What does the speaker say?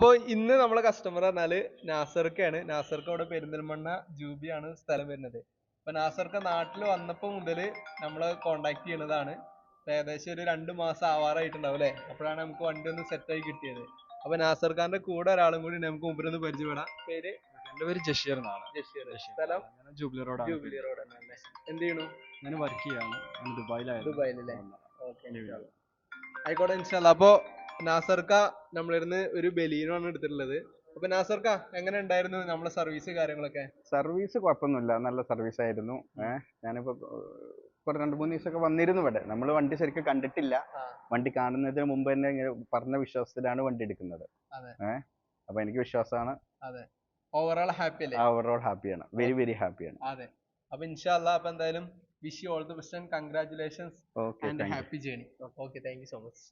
അപ്പൊ ഇന്ന് നമ്മളെ കസ്റ്റമർ പറഞ്ഞാല് നാസർക്കാണ്. നാസർക്ക് അവിടെ പെരിന്തൽമണ്ണ ജൂബിയാണ് സ്ഥലം വരുന്നത്. അപ്പൊ നാസർക്ക് നാട്ടിൽ വന്നപ്പോ മുതല് നമ്മളെ കോണ്ടാക്ട് ചെയ്യണതാണ്. ഏകദേശം ഒരു 2 മാസം ആവാറായിട്ടുണ്ടാവും അല്ലെ? അപ്പോഴാണ് നമുക്ക് വണ്ടി ഒന്ന് സെറ്റ് ആയി കിട്ടിയത്. അപ്പൊ നാസർ ഖാന്റെ കൂടെ ഒരാളും കൂടി നമുക്ക് മുമ്പിലൊന്ന് പരിചയപ്പെടാം. പേര്? എന്റെ പേര് ജഷീർ എന്നാണ്. ജഷീർ. സ്ഥലം? ഞാൻ ജൂബിലി റോഡാണ്. ജൂബിലി റോഡ് തന്നെ. എന്ത് ചെയ്യണു? ഞാൻ വർക്ക് ചെയ്യാണ്. ഞാൻ ദുബായിലായിരുന്നു. ദുബായിലല്ലേ? ഓക്കെ. ആയിക്കോട്ടെ ഇൻഷാല്ലാ. അപ്പൊ നാസർക്ക നമ്മളിരുന്ന് ഒരു ബലീനോ ആണ് എടുത്തിട്ടുള്ളത്. അപ്പൊ നാസർക്ക എങ്ങനെ ഉണ്ടായിരുന്നു നമ്മളെ സർവീസ് കാര്യങ്ങളൊക്കെ? സർവീസ് കുഴപ്പമൊന്നുമില്ല, നല്ല സർവീസ് ആയിരുന്നു. ഞാനിപ്പോ ഒരു 2-3 ദിവസമൊക്കെ വന്നിരുന്നു ഇവിടെ. നമ്മൾ വണ്ടി ശരിക്കും കണ്ടിട്ടില്ല. വണ്ടി കാണുന്നതിന് മുമ്പ് തന്നെ ഇങ്ങനെ പറഞ്ഞ വിശ്വാസത്തിലാണ് വണ്ടി എടുക്കുന്നത്. അപ്പൊ എനിക്ക് വിശ്വാസമാണ്. ഓവറോൾ ഹാപ്പി അല്ലേ? ഓവറോൾ ഹാപ്പിയാണ്, വെരി വെരി ഹാപ്പിയാണ്. അതെ. അപ്പൊ ഇൻഷാല്ലാ അപ്പൊ എന്തായാലും wish you all the best and congratulations and happy journey. Okay, thank you so much.